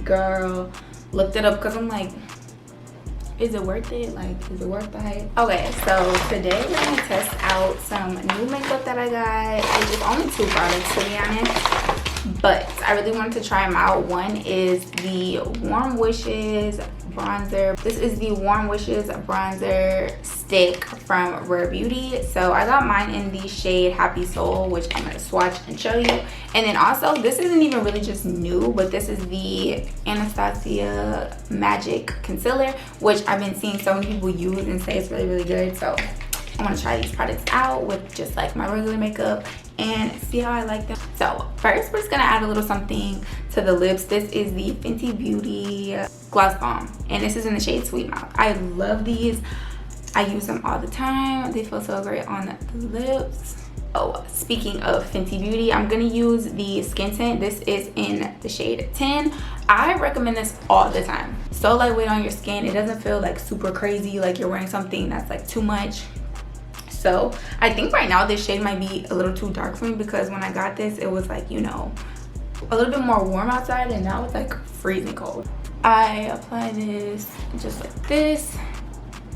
girl. Looked it up because I'm like, is it worth it? Like, is it worth the hype? Okay, so today we're gonna test out some new makeup that I got. It was only 2 products, to be honest, but I really wanted to try them out. One is the Warm Wishes bronzer. This is the Warm Wishes bronzer stick from Rare Beauty. So I got mine in the shade Happy Soul, which I'm gonna swatch and show you. And then also, this isn't even really just new, but this is the Anastasia Magic Concealer, which I've been seeing so many people use and say it's really, really good. So I want to try these products out with just like my regular makeup and see how I like them. So first, we're just gonna add a little something to the lips. This is the Fenty Beauty Gloss Bomb, and this is in the shade Sweet Mouth. I love these. I use them all the time. They feel so great on the lips. Oh, speaking of Fenty Beauty, I'm gonna use the skin tint. This is in the shade 10. I recommend this all the time. So lightweight on your skin. It doesn't feel like super crazy, like you're wearing something that's like too much. So I think right now this shade might be a little too dark for me, because when I got this, it was like, you know, a little bit more warm outside, and now it's like freezing cold. I apply this just like this.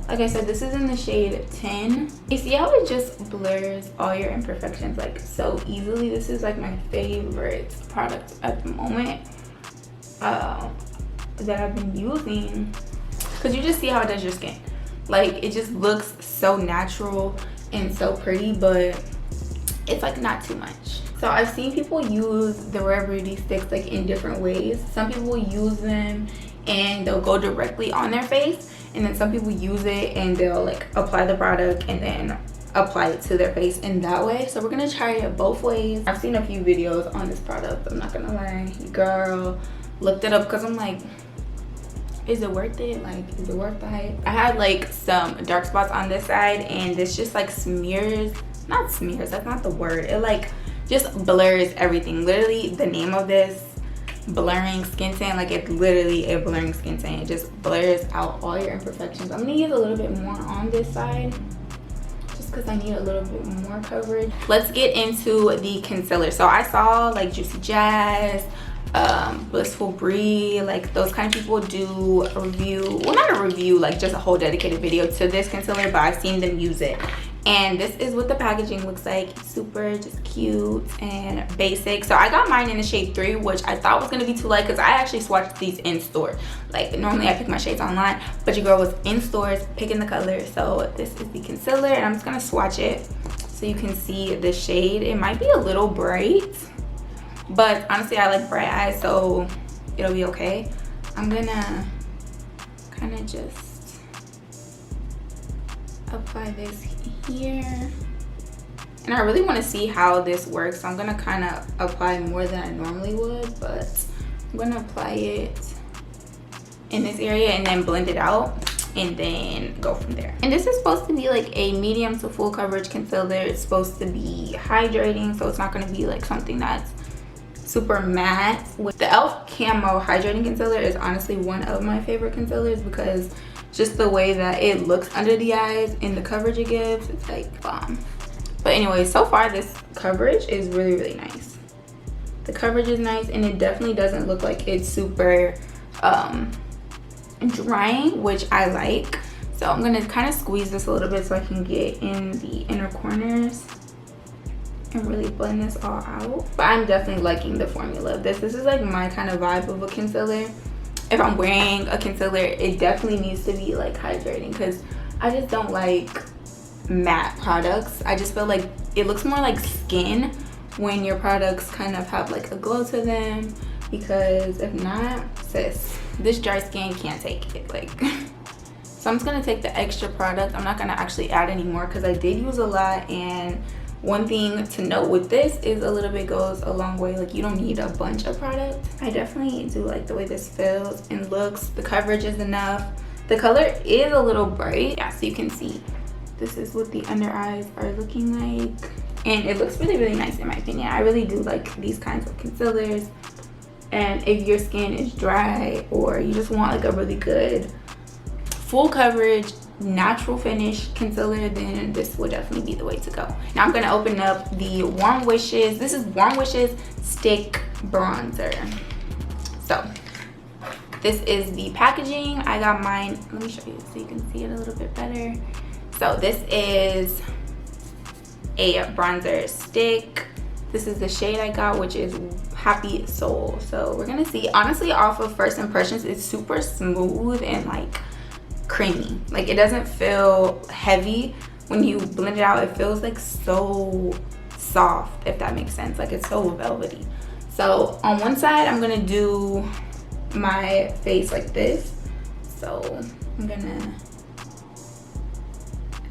Like I said, this is in the shade 10. You see how it just blurs all your imperfections like so easily? This is like my favorite product at the moment that I've been using, because you just see how it does your skin. Like, it just looks so natural and so pretty, but it's like not too much. So I've seen people use the Rare Beauty sticks like in different ways. Some people use them and they'll go directly on their face, and then some people use it and they'll like apply the product and then apply it to their face in that way. So we're gonna try it both ways. I've seen a few videos on this product, I'm not gonna lie. Girl, looked it up because I'm like, is it worth it? Like, is it worth the hype? I had like some dark spots on this side, and this just like smears, not smears, that's not the word, it like just blurs everything. Literally the name of this, blurring skin tint, like it's literally a blurring skin tint. It just blurs out all your imperfections. I'm gonna use a little bit more on this side just because I need a little bit more coverage. Let's get into the concealer. So I saw like Juicy Jazz, Blissful Brie, like those kind of people do a review, well not a review, like just a whole dedicated video to this concealer, but I've seen them use it. And this is what the packaging looks like. It's super just cute and basic. So I got mine in the shade 3, which I thought was gonna be too light because I actually swatched these in store. Like normally I pick my shades online, but your girl was in stores picking the color. So this is the concealer, and I'm just gonna swatch it so you can see the shade. It might be a little bright, but honestly I like bright eyes, so it'll be okay. I'm gonna kind of just apply this here, and I really want to see how this works, so I'm gonna kind of apply more than I normally would, but I'm gonna apply it in this area and then blend it out and then go from there. And this is supposed to be like a medium to full coverage concealer. It's supposed to be hydrating, so it's not going to be like something that's super matte. The e.l.f. Camo Hydrating Concealer is honestly one of my favorite concealers, because just the way that it looks under the eyes and the coverage it gives, it's like bomb. But anyway, so far this coverage is really, really nice. The coverage is nice, and it definitely doesn't look like it's super drying, which I like. So I'm gonna kind of squeeze this a little bit so I can get in the inner corners and really blend this all out. But I'm definitely liking the formula of this. This is like my kind of vibe of a concealer. If I'm wearing a concealer, it definitely needs to be like hydrating, because I just don't like matte products. I just feel like it looks more like skin when your products kind of have like a glow to them, because if not, sis, this dry skin can't take it. Like, so I'm just gonna take the extra product. I'm not gonna actually add any more because I did use a lot. And one thing to note with this is a little bit goes a long way. Like, you don't need a bunch of product. I definitely do like the way this feels and looks. The coverage is enough. The color is a little bright. Yeah, so you can see this is what the under eyes are looking like, and it looks really, really nice in my opinion. I really do like these kinds of concealers. And if your skin is dry, or you just want like a really good full coverage natural finish concealer, then this would definitely be the way to go. Now I'm going to open up the Warm Wishes. This is Warm Wishes Stick Bronzer. So This is the packaging. I got mine, let me show you so you can see it a little bit better. So this is a bronzer stick. This is the shade I got, which is Happy Soul. So we're gonna see. Honestly, off of first impressions, it's super smooth and like creamy. Like it doesn't feel heavy. When you blend it out, it feels like so soft, if that makes sense. Like it's so velvety. So on one side, I'm gonna do my face like this. So I'm gonna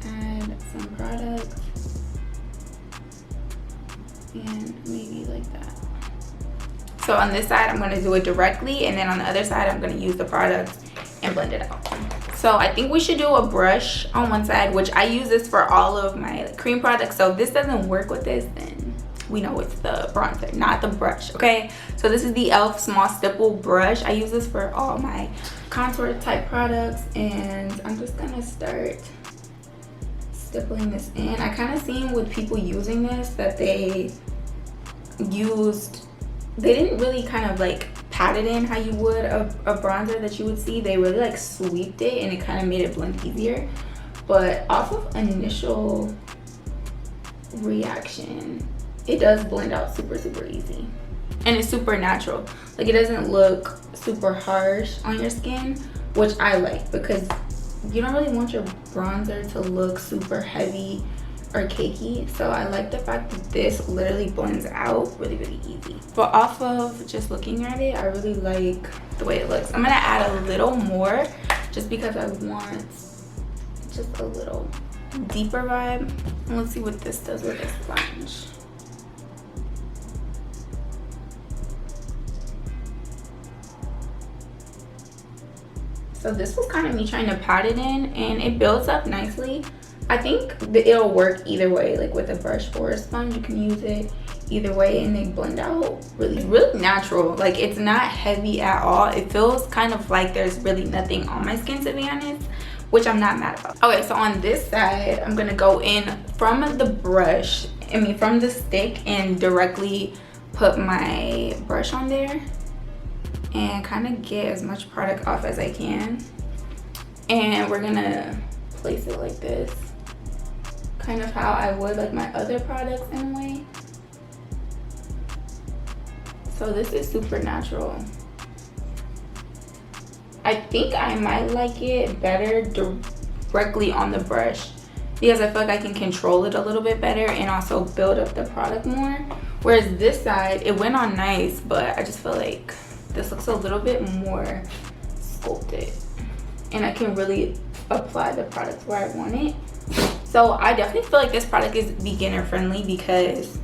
add some product and maybe like that. So on this side, I'm gonna do it directly, and then on the other side, I'm gonna use the product and blend it out. So I think we should do a brush on one side, which I use this for all of my cream products. So if this doesn't work with this, then we know it's the bronzer, not the brush, okay? So this is the e.l.f. Small Stipple Brush. I use this for all my contour type products, and I'm just gonna start stippling this in. I kind of seen with people using this that they didn't really kind of like pat it in how you would a bronzer that you would see. They really like sweeped it, and it kind of made it blend easier. But off of initial reaction, it does blend out super easy, and it's super natural. Like it doesn't look super harsh on your skin, which I like, because you don't really want your bronzer to look super heavy or cakey. So I like the fact that this literally blends out really easy. But off of just looking at it, I really like the way it looks. I'm gonna add a little more just because I want just a little deeper vibe. And let's see what this does with this sponge. So this was kind of me trying to pat it in, and it builds up nicely. I think it'll work either way, like with a brush or a sponge. You can use it either way, and they blend out really natural. Like it's not heavy at all. It feels kind of like there's really nothing on my skin, to be honest, which I'm not mad about. Okay, so on this side, I'm gonna go in from the brush, from the stick, and directly put my brush on there and kind of get as much product off as I can. And we're gonna place it like this, kind of how I would like my other products in a way. So this is super natural. I think I might like it better directly on the brush, because I feel like I can control it a little bit better and also build up the product more. Whereas this side, it went on nice, but I just feel like this looks a little bit more sculpted, and I can really apply the product where I want it. So I definitely feel like this product is beginner friendly because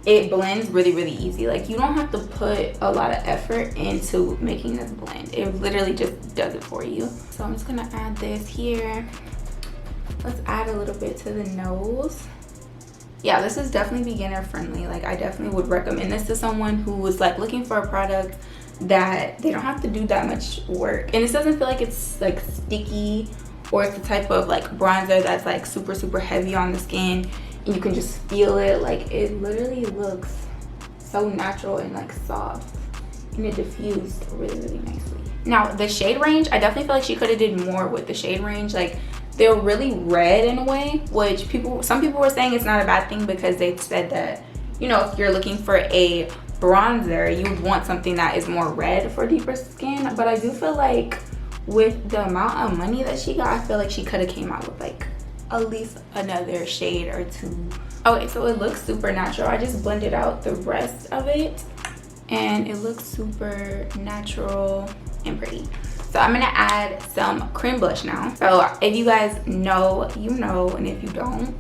it blends really easy. Like you don't have to put a lot of effort into making this blend. It literally just does it for you. So I'm just gonna add this here. Let's add a little bit to the nose. Yeah, this is definitely beginner friendly. Like I definitely would recommend this to someone who is like looking for a product that they don't have to do that much work, and this doesn't feel like it's like sticky, or it's the type of like bronzer that's like super heavy on the skin and you can just feel it. Like it literally looks so natural and like soft, and it diffused really nicely. Now the shade range, I definitely feel like she could have did more with the shade range. Like they're really red in a way, which some people were saying it's not a bad thing, because they said that, you know, if you're looking for a bronzer, you would want something that is more red for deeper skin. But I do feel like with the amount of money that she got, I feel like she could have came out with like at least another shade or two. Okay, so it looks super natural. I just blended out the rest of it, and it looks super natural and pretty. So I'm gonna add some cream blush now. So if you guys know, you know, and if you don't,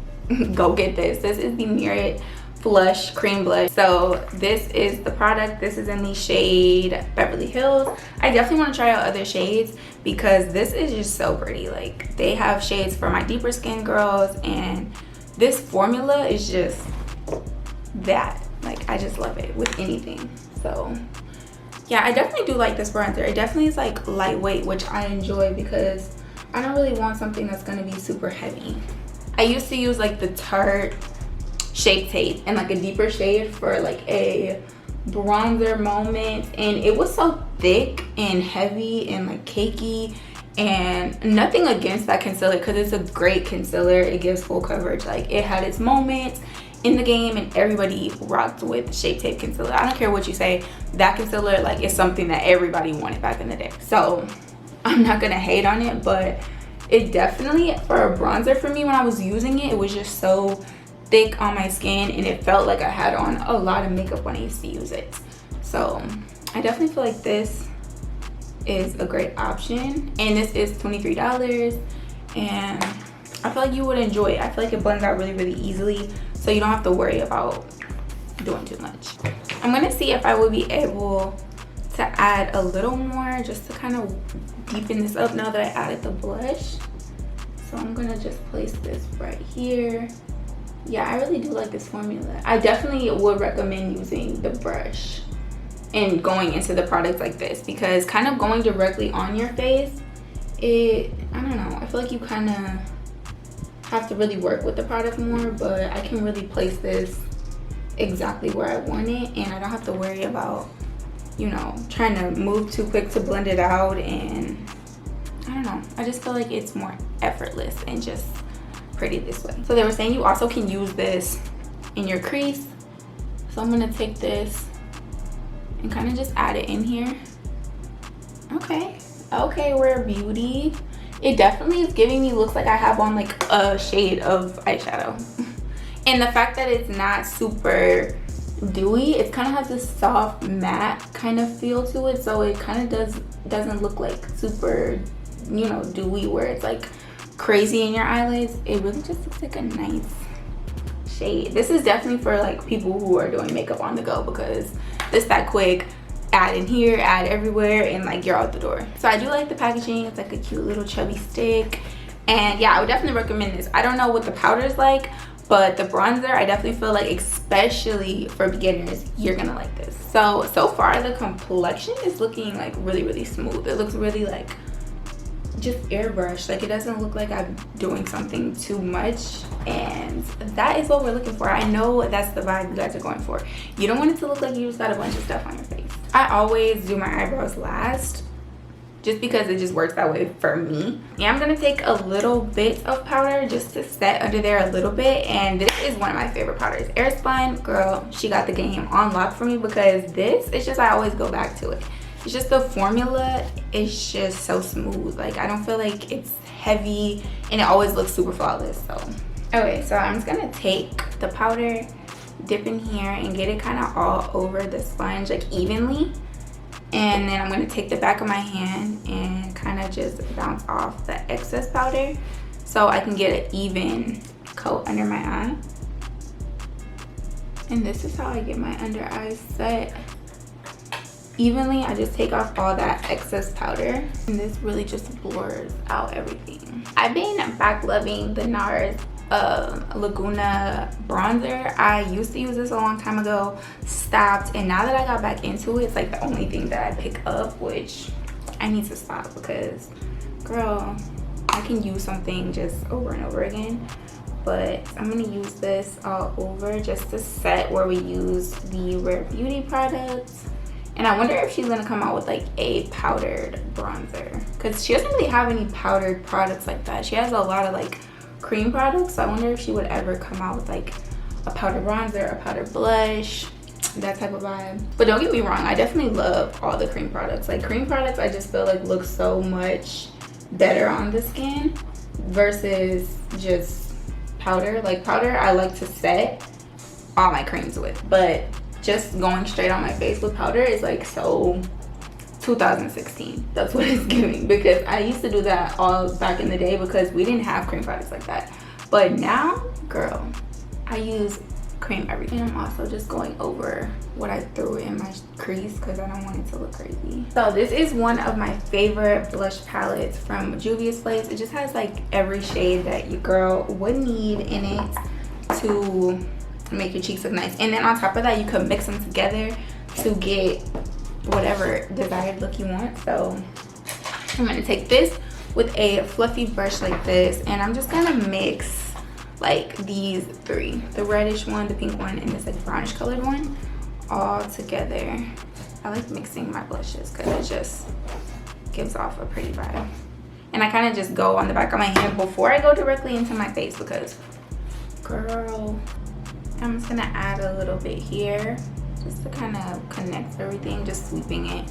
go get this. This is the Merit Flush Cream Blush. So this is the product. This is in the shade Beverly Hills. I definitely want to try out other shades because this is just so pretty. Like they have shades for my deeper skin girls, and this formula is just that. Like I just love it with anything. So yeah, I definitely do like this bronzer. It definitely is like lightweight, which I enjoy because I don't really want something that's gonna be super heavy. I used to use like the Tarte Shape Tape and like a deeper shade for like a bronzer moment, and it was so thick and heavy and like cakey. And nothing against that concealer, because it's a great concealer. It gives full coverage. Like, it had its moments in the game and everybody rocked with Shape Tape concealer. I don't care what you say, that concealer like is something that everybody wanted back in the day. So I'm not gonna hate on it, but it definitely, for a bronzer for me, when I was using it, it was just so thick on my skin and it felt like I had on a lot of makeup when I used to use it. So I definitely feel like this is a great option, and this is $23, and I feel like you would enjoy it. I feel like it blends out really easily, so you don't have to worry about doing too much. I'm gonna see if I would be able to add a little more just to kind of deepen this up now that I added the blush. So I'm gonna just place this right here. Yeah, I really do like this formula. I definitely would recommend using the brush and going into the product like this, because kind of going directly on your face, I don't know, I feel like you kind of have to really work with the product more, but I can really place this exactly where I want it, and I don't have to worry about, you know, trying to move too quick to blend it out. And I don't know, I just feel like it's more effortless and just pretty this way. So they were saying you also can use this in your crease, so I'm gonna take this and kind of just add it in here. Okay, Rare Beauty. It definitely is giving me looks like I have on like a shade of eyeshadow. And the fact that it's not super dewy, it kind of has this soft matte kind of feel to it, so it kind of doesn't look like super, you know, dewy where it's like crazy in your eyelids. It really just looks like a nice shade. This is definitely for like people who are doing makeup on the go, because it's that quick, add in here, add everywhere, and like you're out the door. So I do like the packaging. It's like a cute little chubby stick, and yeah, I would definitely recommend this. I don't know what the powder is like, but the bronzer, I definitely feel like, especially for beginners, you're gonna like this. So far the complexion is looking like really smooth. It looks really like just airbrushed. Like, it doesn't look like I'm doing something too much, and that is what we're looking for. I know that's the vibe you guys are going for. You don't want it to look like you just got a bunch of stuff on your face. I always do my eyebrows last, just because it just works that way for me. Yeah, I'm gonna take a little bit of powder just to set under there a little bit, and this is one of my favorite powders. Airspun, girl, she got the game on lock for me, because this, it's just, I always go back to it. It's just the formula is just so smooth. Like, I don't feel like it's heavy, and it always looks super flawless. So okay, so I'm just gonna take the powder, dip in here, and get it kind of all over the sponge, like evenly. And then I'm gonna take the back of my hand and kind of just bounce off the excess powder so I can get an even coat under my eye. And this is how I get my under eyes set evenly. I just take off all that excess powder, and this really just blurs out everything. I've been back loving the NARS Laguna bronzer. I used to use this a long time ago, stopped, and now that I got back into it, it's like the only thing that I pick up, which I need to stop, because girl, I can use something just over and over again. But I'm gonna use this all over just to set where we use the Rare Beauty products. And I wonder if she's gonna come out with like a powdered bronzer, because she doesn't really have any powdered products like that. She has a lot of like cream products, so I wonder if she would ever come out with like a powdered bronzer, a powdered blush, that type of vibe. But don't get me wrong, I definitely love all the cream products. Like, cream products, I just feel like look so much better on the skin versus just powder. Like, powder I like to set all my creams with, but just going straight on my face with powder is like so 2016. That's what it's giving, because I used to do that all back in the day because we didn't have cream products like that. But now, girl, I use cream everything. I'm also just going over what I threw in my crease because I don't want it to look crazy. So this is one of my favorite blush palettes from Juvia's Place. It just has like every shade that your girl would need in it to make your cheeks look nice. And then on top of that, you can mix them together to get whatever desired look you want. So I'm gonna take this with a fluffy brush like this, and I'm just gonna mix like these three, the reddish one, the pink one, and this like brownish colored one, all together. I like mixing my blushes because it just gives off a pretty vibe. And I kind of just go on the back of my hand before I go directly into my face because, girl, I'm just gonna add a little bit here just to kind of connect everything, just sweeping it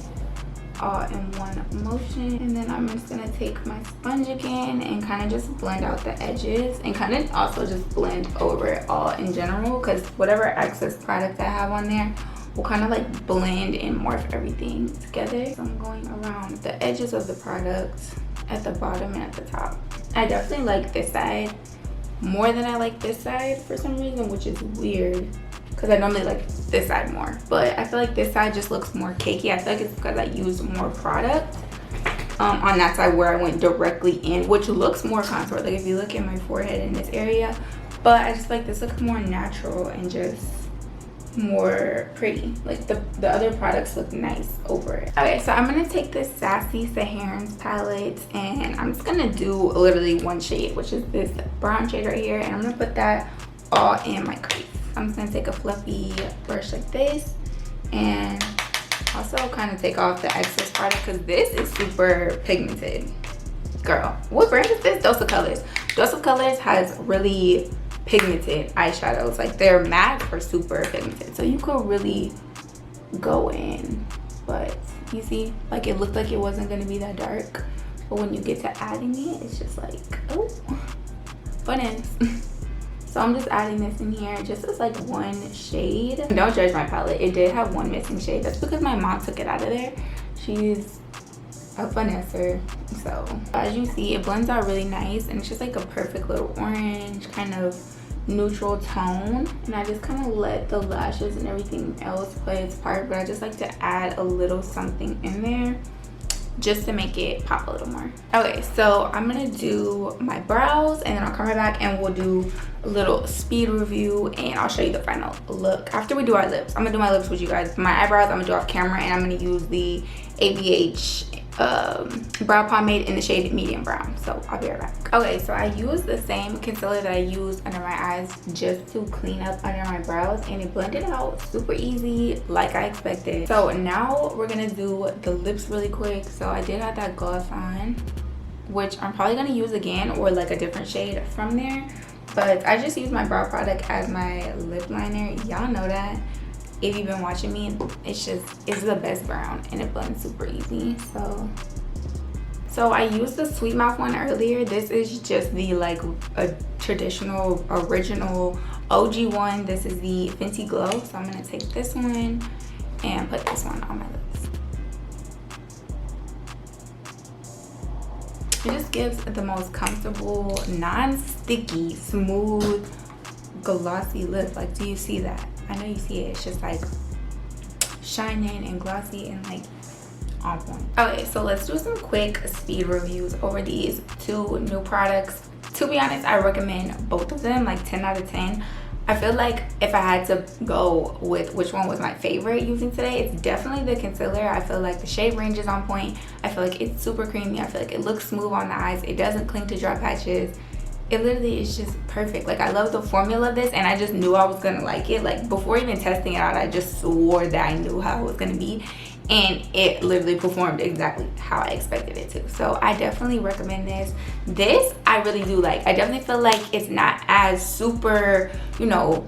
all in one motion. And then I'm just gonna take my sponge again and kind of just blend out the edges and kind of also just blend over it all in general, because whatever excess product I have on there will kind of like blend and morph everything together. So I'm going around the edges of the product at the bottom and at the top. I definitely like this side more than I like this side for some reason, which is weird because I normally like this side more, but I feel like this side just looks more cakey. I feel like it's because I used more product on that side where I went directly in, which looks more contoured, like if you look at my forehead in this area. But I just like this looks more natural and just more pretty. Like the other products look nice over it. Okay, so I'm gonna take this Sassy Saharans palette and I'm just gonna do literally one shade, which is this brown shade right here, and I'm gonna put that all in my crease. I'm just gonna take a fluffy brush like this and also kind of take off the excess product because this is super pigmented. Girl, what brand is this? Dose of Colors. Dose of Colors has really pigmented eyeshadows. Like they're matte or super pigmented, so you could really go in. But you see, like it looked like it wasn't gonna be that dark, but when you get to adding it, it's just like, oh, funness. So I'm just adding this in here just as like one shade. Don't judge my palette, it did have one missing shade. That's because my mom took it out of there. She's a finesser. So as you see, it blends out really nice and it's just like a perfect little orange kind of neutral tone. And I just kind of let the lashes and everything else play its part, but I just like to add a little something in there just to make it pop a little more. Okay, so I'm gonna do my brows and then I'll come right back and we'll do a little speed review and I'll show you the final look after we do our lips. I'm gonna do my lips with you guys. My eyebrows I'm gonna do off camera and I'm gonna use the ABH brow pomade in the shade medium brown. So I'll be right back. Okay, so I use the same concealer that I used under my eyes just to clean up under my brows and it blended out super easy like I expected. So now we're gonna do the lips really quick. So I did have that gloss on, which I'm probably gonna use again or like a different shade from there, but I just use my brow product as my lip liner. Y'all know that if you've been watching me, it's the best brown and it blends super easy. So I used the Sweet Mouth one earlier. This is just the like a traditional original OG one. This is the Fenty Glow. So I'm gonna take this one and put this one on my lips. It just gives the most comfortable, non-sticky, smooth, glossy lip. Like, do you see that? I know you see it. It's just like shining and glossy and like on point. Okay, so let's do some quick speed reviews over these two new products. To be honest, I recommend both of them, like 10 out of 10. I feel like if I had to go with which one was my favorite using today, it's definitely the concealer. I feel like the shade range is on point. I feel like it's super creamy. I feel like it looks smooth on the eyes. It doesn't cling to dry patches. It literally is just perfect. Like, I love the formula of this and I just knew I was gonna like it. Like, before even testing it out, I just swore that I knew how it was gonna be, and it literally performed exactly how I expected it to. So I definitely recommend this. This I really do like. I definitely feel like it's not as super, you know,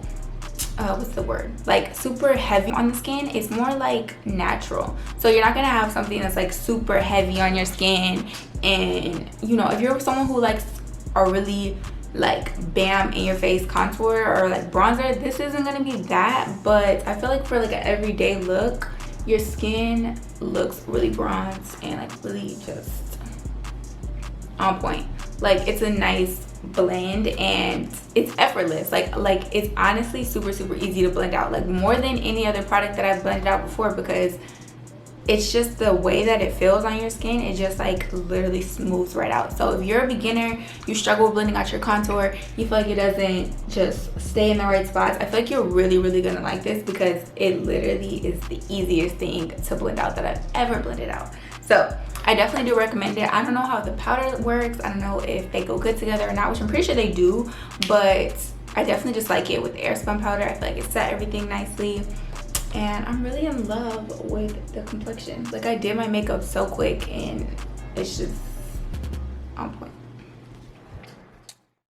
what's the word, like super heavy on the skin. It's more like natural. So you're not gonna have something that's like super heavy on your skin, and you know, if you're someone who likes a really like bam in your face contour or like bronzer, this isn't gonna be that. But I feel like for like an everyday look, your skin looks really bronzed and like really just on point. Like, it's a nice blend and it's effortless. Like it's honestly super easy to blend out, like more than any other product that I've blended out before, because it's just the way that it feels on your skin. It just like literally smooths right out. So if you're a beginner, you struggle with blending out your contour, you feel like it doesn't just stay in the right spots, I feel like you're really gonna like this, because it literally is the easiest thing to blend out that I've ever blended out. So I definitely do recommend it. I don't know how the powder works. I don't know if they go good together or not, which I'm pretty sure they do, but I definitely just like it with the air spun powder. I feel like it set everything nicely. and I'm really in love with the complexion. Like, I did my makeup so quick and it's just on point.